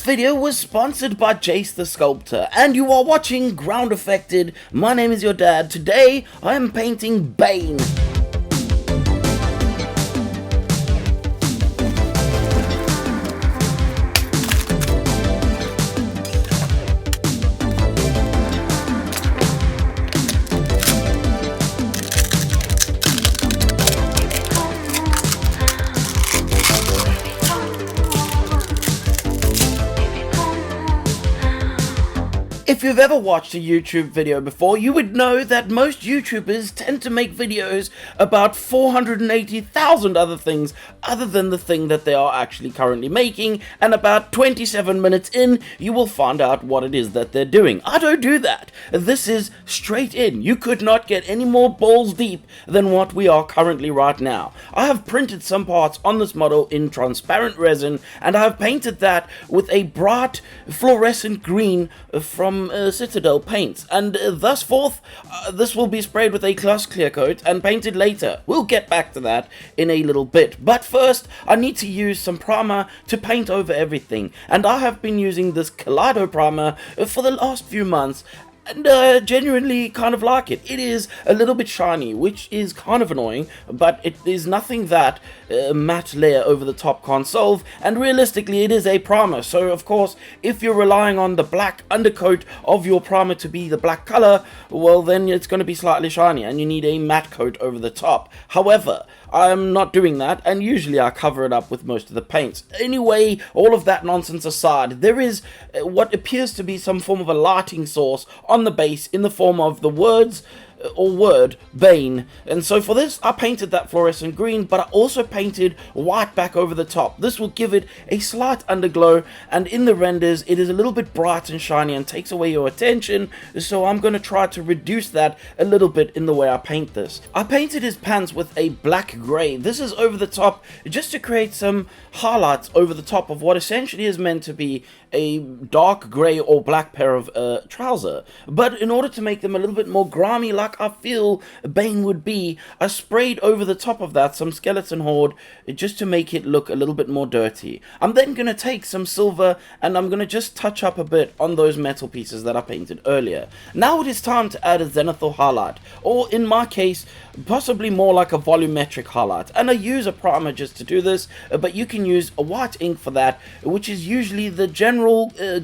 video was sponsored by Jace the Sculptor, and you are watching Groundeffected. My name is your dad. Today, I am painting Bane. If you've ever watched a YouTube video before, you would know that most YouTubers tend to make videos about 480,000 other things other than the thing that they are actually currently making, and about 27 minutes in, you will find out what it is that they're doing. I don't do that. This is straight in. You could not get any more balls deep than what we are currently right now. I have printed some parts on this model in transparent resin, and I have painted that with a bright fluorescent green from Citadel paints, and thus forth this will be sprayed with a gloss clear coat and painted later. We'll get back to that in a little bit, but first I need to use some primer to paint over everything, and I have been using this Kaleido primer for the last few months, and genuinely kind of like it. It is a little bit shiny, which is kind of annoying, but it is nothing that matte layer over the top can't solve, and realistically it is a primer, so of course if you're relying on the black undercoat of your primer to be the black color, well then it's going to be slightly shiny and you need a matte coat over the top. However, I'm not doing that, and usually I cover it up with most of the paints. Anyway, all of that nonsense aside, there is what appears to be some form of a lighting source on the base in the form of the words or word Bane, and so for this I painted that fluorescent green, but I also painted white back over the top. This will give it a slight underglow, and in the renders it is a little bit bright and shiny and takes away your attention, so I'm going to try to reduce that a little bit in the way I paint this. I painted his pants with a black grey. This is over the top just to create some highlights over the top of what essentially is meant to be a dark grey or black pair of trouser, but in order to make them a little bit more grimy like I feel Bane would be, I sprayed over the top of that some skeleton horde just to make it look a little bit more dirty. I'm then going to take some silver and I'm going to just touch up a bit on those metal pieces that I painted earlier. Now it is time to add a zenithal highlight, or in my case possibly more like a volumetric highlight, and I use a primer just to do this, but you can use a white ink for that, which is usually the general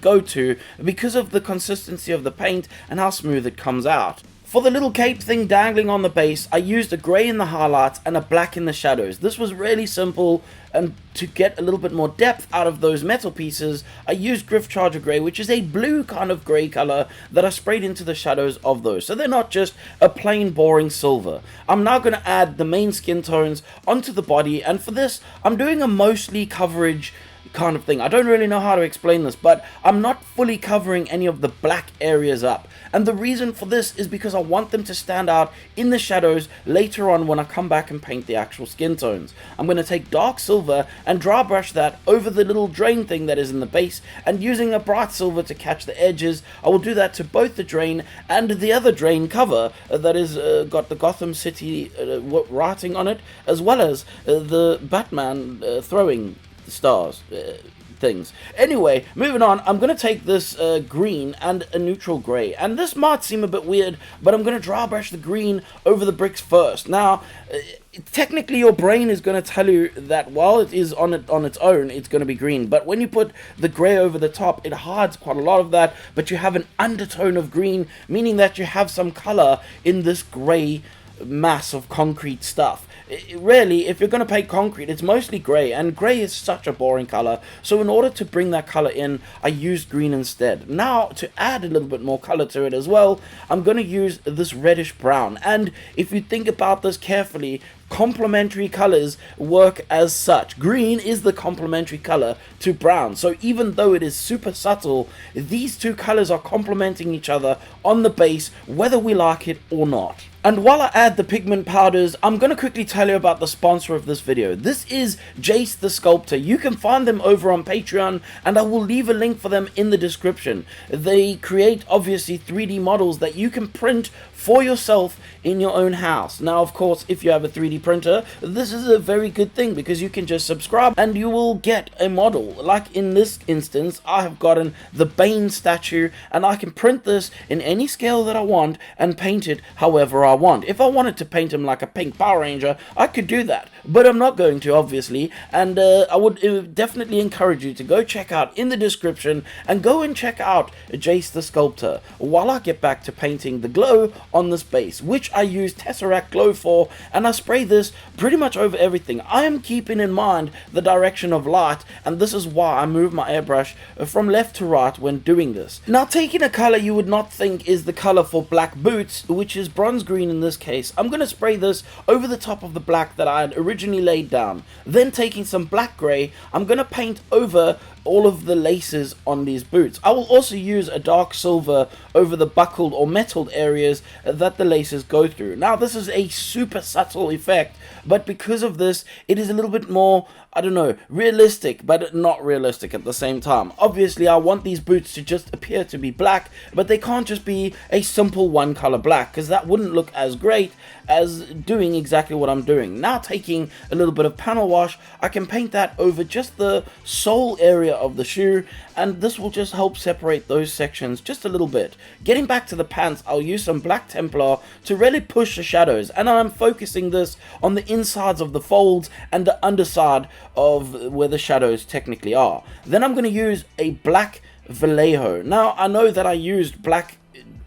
go-to because of the consistency of the paint and how smooth it comes out. For the little cape thing dangling on the base, I used a grey in the highlights and a black in the shadows. This was really simple, and to get a little bit more depth out of those metal pieces, I used Griff Charger Grey, which is a blue kind of grey color that I sprayed into the shadows of those, so they're not just a plain boring silver. I'm now going to add the main skin tones onto the body, and for this I'm doing a mostly coverage kind of thing. I don't really know how to explain this, but I'm not fully covering any of the black areas up, and the reason for this is because I want them to stand out in the shadows later on when I come back and paint the actual skin tones. I'm going to take dark silver and dry brush that over the little drain thing that is in the base, and using a bright silver to catch the edges, I will do that to both the drain and the other drain cover that is got the Gotham City writing on it, as well as the Batman throwing stars things. Anyway, moving on, I'm going to take this green and a neutral grey, and this might seem a bit weird, but I'm going to dry brush the green over the bricks first. Now technically your brain is going to tell you that while it is on its own it's going to be green, but when you put the grey over the top it hides quite a lot of that, but you have an undertone of green, meaning that you have some colour in this grey mass of concrete stuff. Really, if you're going to paint concrete, it's mostly grey, and grey is such a boring colour, so in order to bring that colour in, I used green instead. Now, to add a little bit more colour to it as well, I'm going to use this reddish brown, and if you think about this carefully, complementary colors work as such. Green is the complementary color to brown, so even though it is super subtle, these two colors are complementing each other on the base, whether we like it or not. And while I add the pigment powders, I'm going to quickly tell you about the sponsor of this video. This is Jace the Sculptor. You can find them over on Patreon, and I will leave a link for them in the description. They create, obviously, 3D models that you can print for yourself in your own house. Now, of course, if you have a 3D 3D printer, this is a very good thing because you can just subscribe and you will get a model. Like in this instance, I have gotten the Bane statue, and I can print this in any scale that I want and paint it however I want. If I wanted to paint him like a pink Power Ranger, I could do that, but I'm not going to, obviously. And I would definitely encourage you to go check out in the description and go and check out Jace the Sculptor while I get back to painting the glow on this base, which I use Tesseract Glow for, and I spray this pretty much over everything. I am keeping in mind the direction of light, and this is why I move my airbrush from left to right when doing this. Now, taking a color you would not think is the color for black boots, which is bronze green in this case, I'm going to spray this over the top of the black that I had originally laid down. Then taking some black gray, I'm going to paint over all of the laces on these boots. I will also use a dark silver over the buckled or metalled areas that the laces go through. Now, this is a super subtle effect, but because of this, it is a little bit more, I don't know, realistic, but not realistic at the same time. Obviously, I want these boots to just appear to be black, but they can't just be a simple one color black, because that wouldn't look as great as doing exactly what I'm doing. Now, taking a little bit of panel wash, I can paint that over just the sole area of the shoe, and this will just help separate those sections just a little bit. Getting back to the pants, I'll use some black Templar to really push the shadows, and I'm focusing this on the insides of the folds and the underside of where the shadows technically are. Then I'm going to use a black Vallejo. Now, I know that I used black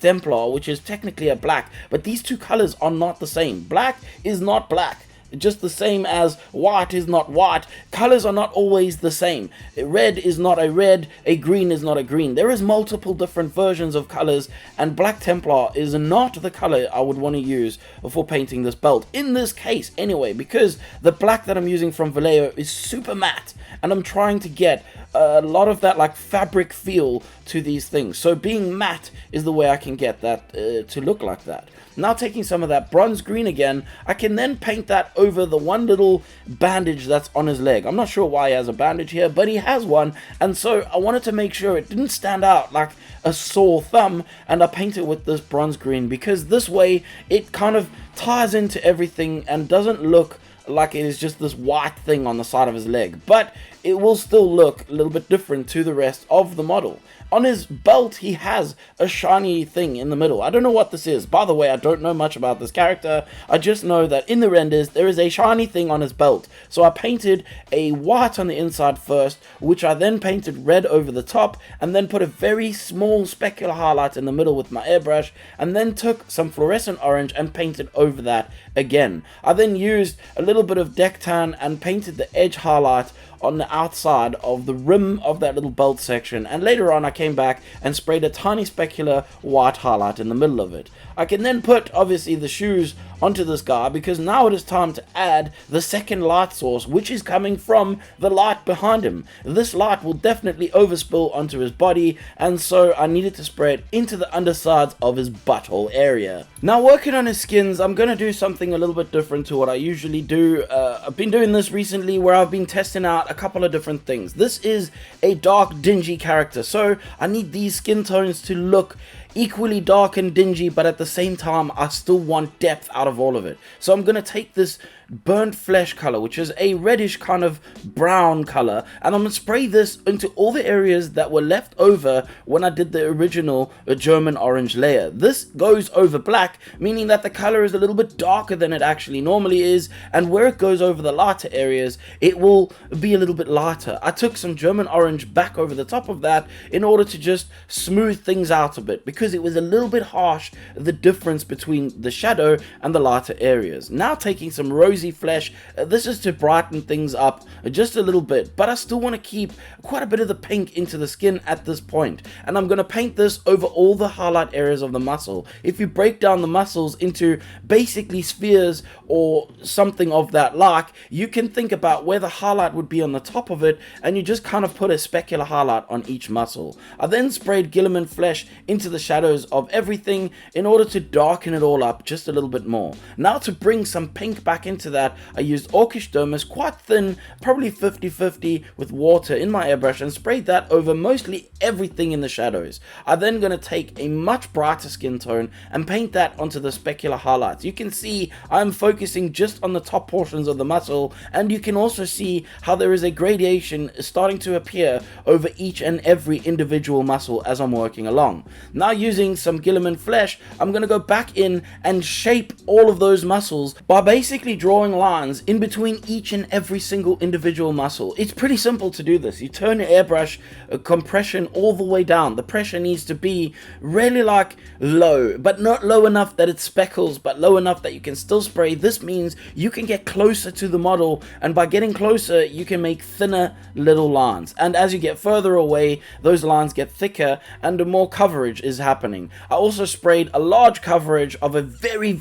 Templar, which is technically a black, but these two colors are not the same. Black is not black, just the same as white is not white. Colors are not always the same. Red is not a red, a green is not a green. There is multiple different versions of colors, and black Templar is not the color I would want to use for painting this belt. In this case, anyway, because the black that I'm using from Vallejo is super matte, and I'm trying to get a lot of that like fabric feel to these things. So being matte is the way I can get that to look like that. Now, taking some of that bronze green again, I can then paint that over the one little bandage that's on his leg. I'm not sure why he has a bandage here, but he has one, and so I wanted to make sure it didn't stand out like a sore thumb, and I paint it with this bronze green because this way it kind of ties into everything and doesn't look like it is just this white thing on the side of his leg, but it will still look a little bit different to the rest of the model. On his belt, he has a shiny thing in the middle. I don't know what this is. By the way, I don't know much about this character. I just know that in the renders, there is a shiny thing on his belt. So I painted a white on the inside first, which I then painted red over the top, and then put a very small specular highlight in the middle with my airbrush, and then took some fluorescent orange and painted over that again. I then used a little bit of deck tan and painted the edge highlight on the outside of the rim of that little belt section, and later on I came back and sprayed a tiny specular white highlight in the middle of it. I can then put obviously the shoes onto this guy because now it is time to add the second light source, which is coming from the light behind him. This light will definitely overspill onto his body, and so I needed to spray it into the undersides of his butthole area. Now, working on his skins, I'm going to do something a little bit different to what I usually do. I've been doing this recently where I've been testing out a couple of different things. This is a dark, dingy character, so I need these skin tones to look equally dark and dingy, but at the same time I still want depth out of all of it. So I'm going to take this burnt flesh color, which is a reddish kind of brown color, and I'm going to spray this into all the areas that were left over when I did the original German orange layer. This goes over black, meaning that the color is a little bit darker than it actually normally is, and where it goes over the lighter areas, it will be a little bit lighter. I took some German orange back over the top of that in order to just smooth things out a bit, because it was a little bit harsh, the difference between the shadow and the lighter areas. Now taking some rosy flesh, this is to brighten things up just a little bit, but I still want to keep quite a bit of the pink into the skin at this point, and I'm going to paint this over all the highlight areas of the muscle. If you break down the muscles into basically spheres or something of that like, you can think about where the highlight would be on the top of it, and you just kind of put a specular highlight on each muscle. I then sprayed Guilliman flesh into the shadows of everything in order to darken it all up just a little bit more. Now to bring some pink back into to that, I used Orcish Dermis, quite thin, probably 50-50 with water in my airbrush, and sprayed that over mostly everything in the shadows. I'm then going to take a much brighter skin tone and paint that onto the specular highlights. You can see I'm focusing just on the top portions of the muscle, and you can also see how there is a gradation starting to appear over each and every individual muscle as I'm working along. Now, using some Guilliman flesh, I'm going to go back in and shape all of those muscles by basically drawing lines in between each and every single individual muscle. It's pretty simple to do this. You turn your airbrush compression all the way down. The pressure needs to be really like low, but not low enough that it speckles, but low enough that you can still spray. This means you can get closer to the model, and by getting closer you can make thinner little lines, and as you get further away those lines get thicker and more coverage is happening. I also sprayed a large coverage of a very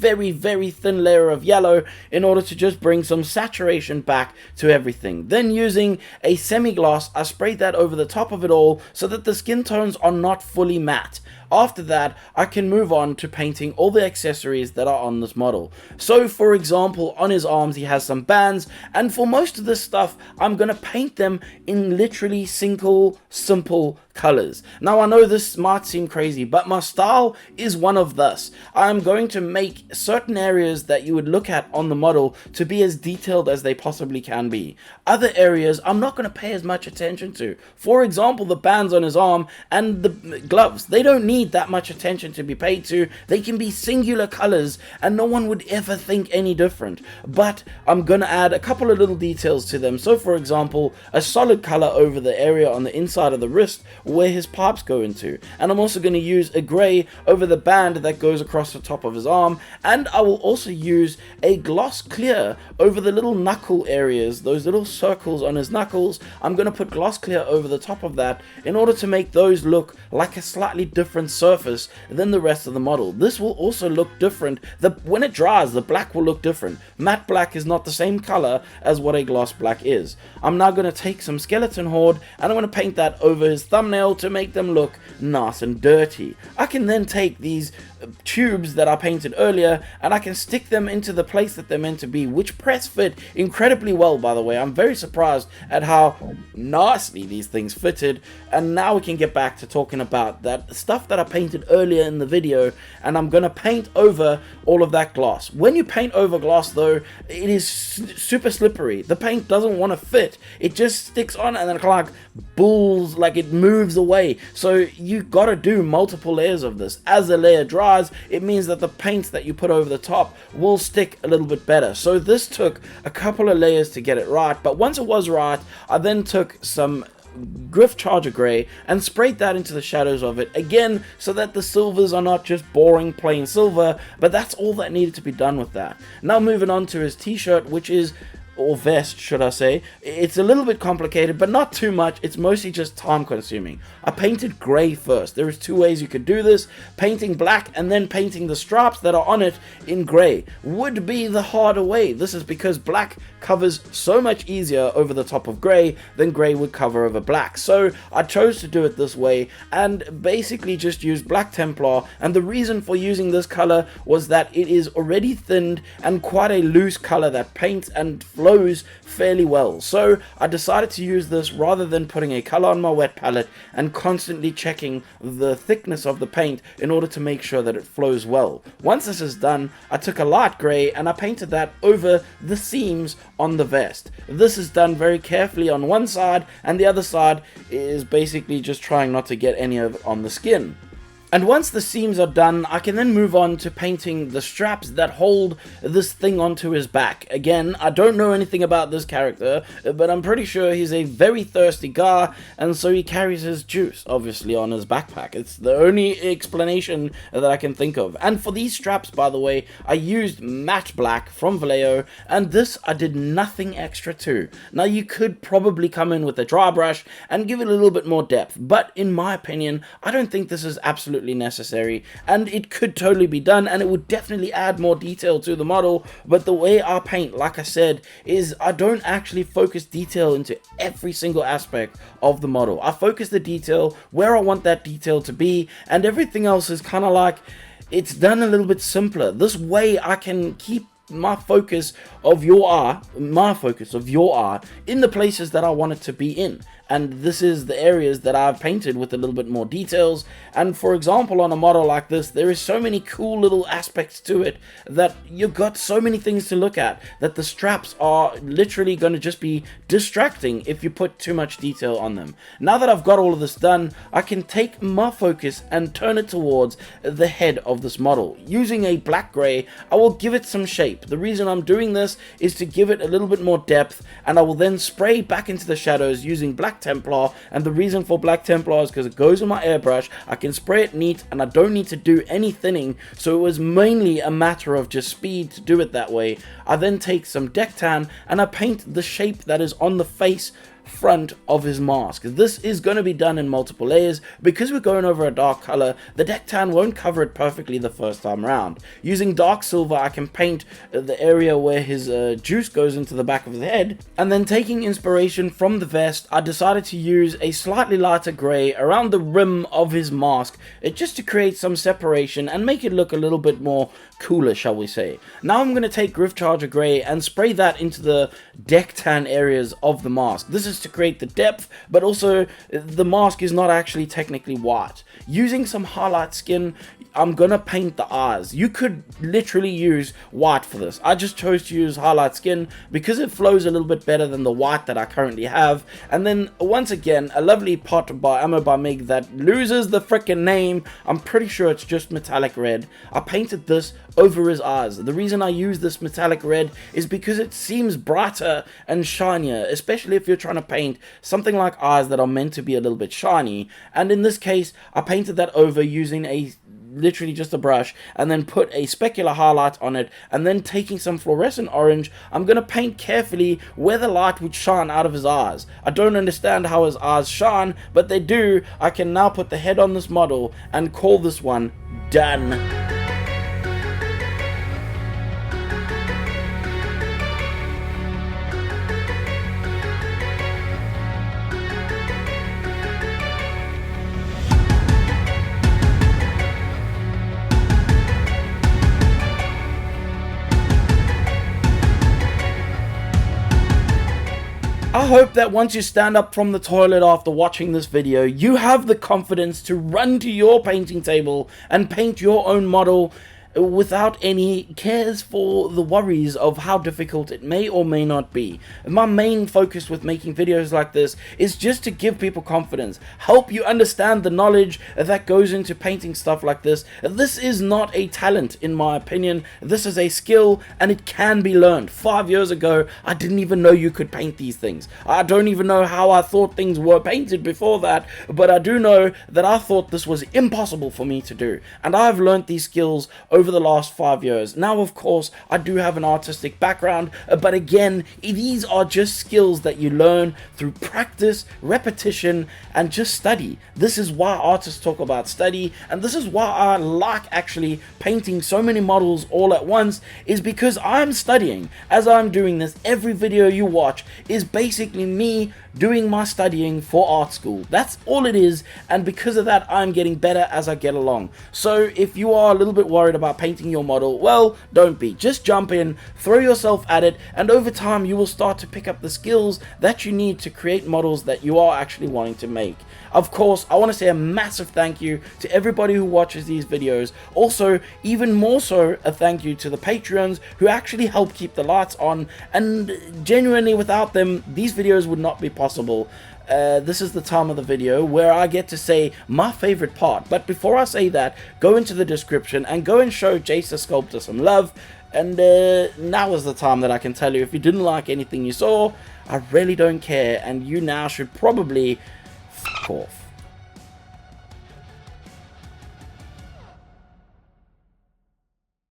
thin layer of yellow in order to just bring some saturation back to everything. Then, using a semi-gloss, I sprayed that over the top of it all so that the skin tones are not fully matte. After that, I can move on to painting all the accessories that are on this model. So, for example, on his arms he has some bands, and for most of this stuff I'm going to paint them in literally simple colors. Now, I know this might seem crazy, but my style is one of this. I'm going to make certain areas that you would look at on the model to be as detailed as they possibly can be. Other areas I'm not going to pay as much attention to. For example, the bands on his arm and the gloves, they don't need that much attention to be paid to. They can be singular colors and no one would ever think any different, but I'm going to add a couple of little details to them. So, for example, a solid color over the area on the inside of the wrist where his pipes go into, and I'm also going to use a gray over the band that goes across the top of his arm, and I will also use a gloss clear over the little knuckle areas, those little circles on his knuckles. I'm going to put gloss clear over the top of that in order to make those look like a slightly different surface than the rest of the model. This will also look different. When it dries, the black will look different. Matte black is not the same color as what a gloss black is. I'm now going to take some skeleton horde and I'm going to paint that over his thumbnail to make them look nice and dirty. I can then take these tubes that I painted earlier and I can stick them into the place that they're meant to be, which press fit incredibly well, by the way. I'm very surprised at how nicely these things fitted. And now we can get back to talking about that stuff that I painted earlier in the video, and I'm gonna paint over all of that gloss. When you paint over gloss though, it is super slippery. The paint doesn't want to fit. It just sticks on and then like bulls, like it moves away. So you gotta do multiple layers of this. As the layer dries, it means that the paints that you put over the top will stick a little bit better. So this took a couple of layers to get it right, but once it was right, I then took some Griff Charger Grey and sprayed that into the shadows of it again, so that the silvers are not just boring plain silver, but that's all that needed to be done with that. Now moving on to his t-shirt, which is, or vest should I say, it's a little bit complicated but not too much. It's mostly just time consuming. I painted grey first. There is two ways you could do this. Painting black and then painting the stripes that are on it in grey would be the harder way. This is because black covers so much easier over the top of grey than grey would cover over black. So I chose to do it this way and basically just use Black Templar, and the reason for using this color was that it is already thinned and quite a loose color that paints and flows fairly well. So I decided to use this rather than putting a color on my wet palette and constantly checking the thickness of the paint in order to make sure that it flows well. Once this is done, I took a light grey and I painted that over the seams on the vest. This is done very carefully on one side, and the other side is basically just trying not to get any of it on the skin. And once the seams are done, I can then move on to painting the straps that hold this thing onto his back. Again, I don't know anything about this character, but I'm pretty sure he's a very thirsty guy, and so he carries his juice, obviously, on his backpack. It's the only explanation that I can think of. And for these straps, by the way, I used matte black from Vallejo, and this I did nothing extra to. Now, you could probably come in with a dry brush and give it a little bit more depth, but in my opinion, I don't think this is absolutely necessary, and it could totally be done, and it would definitely add more detail to the model. But the way I paint, like I said, is I don't actually focus detail into every single aspect of the model. I focus the detail where I want that detail to be, and everything else is kind of like, it's done a little bit simpler. This way I can keep my focus of your eye in the places that I want it to be in. And this is the areas that I've painted with a little bit more details. And for example, on a model like this, there is so many cool little aspects to it that you've got so many things to look at that the straps are literally going to just be distracting if you put too much detail on them. Now that I've got all of this done, I can take my focus and turn it towards the head of this model. Using a black gray, I will give it some shape. The reason I'm doing this is to give it a little bit more depth, and I will then spray back into the shadows using black Templar. And the reason for black Templar is because it goes in my airbrush, I can spray it neat, and I don't need to do any thinning, so it was mainly a matter of just speed to do it that way. I then take some deck tan and I paint the shape that is on the face front of his mask. This is going to be done in multiple layers. Because we're going over a dark color, the deck tan won't cover it perfectly the first time around. Using dark silver, I can paint the area where his juice goes into the back of the head, and then taking inspiration from the vest, I decided to use a slightly lighter gray around the rim of his mask, just to create some separation and make it look a little bit more cooler, shall we say. Now I'm going to take Griff Charger Gray and spray that into the deck tan areas of the mask. This is to create the depth, but also the mask is not actually technically white. Using some highlight skin, I'm gonna paint the eyes. You could literally use white for this. I just chose to use highlight skin because it flows a little bit better than the white that I currently have. And then once again, a lovely pot by Ammo by Mig that loses the frickin' name. I'm pretty sure it's just metallic red. I painted this over his eyes. The reason I use this metallic red is because it seems brighter and shinier, especially if you're trying to paint something like eyes that are meant to be a little bit shiny. And in this case, I painted that over using literally just a brush, and then put a specular highlight on it, and then taking some fluorescent orange, I'm going to paint carefully where the light would shine out of his eyes. I don't understand how his eyes shine, but they do. I can now put the head on this model and call this one done. I hope that once you stand up from the toilet after watching this video, you have the confidence to run to your painting table and paint your own model without any cares for the worries of how difficult it may or may not be. My main focus with making videos like this is just to give people confidence, help you understand the knowledge that goes into painting stuff like this. This is not a talent, in my opinion. This is a skill, and it can be learned. 5 years ago, I didn't even know you could paint these things. I don't even know how I thought things were painted before that, but I do know that I thought this was impossible for me to do, and I've learned these skills over the last 5 years. Now, of course, I do have an artistic background, but again, these are just skills that you learn through practice, repetition, and just study. This is why artists talk about study, and this is why I like actually painting so many models all at once, is because I'm studying. As I'm doing this, every video you watch is basically me doing my studying for art school. That's all it is, and because of that, I'm getting better as I get along. So if you are a little bit worried about painting your model, well, don't be. Just jump in, throw yourself at it, and over time you will start to pick up the skills that you need to create models that you are actually wanting to make. Of course, I want to say a massive thank you to everybody who watches these videos. Also, even more so, a thank you to the Patreons who actually help keep the lights on, and genuinely without them, these videos would not be possible. This is the time of the video where I get to say my favorite part, but before I say that, go into the description and go and show Jace the Sculptor some love. And now is the time that I can tell you, if you didn't like anything you saw, I really don't care, and you now should probably f*** off.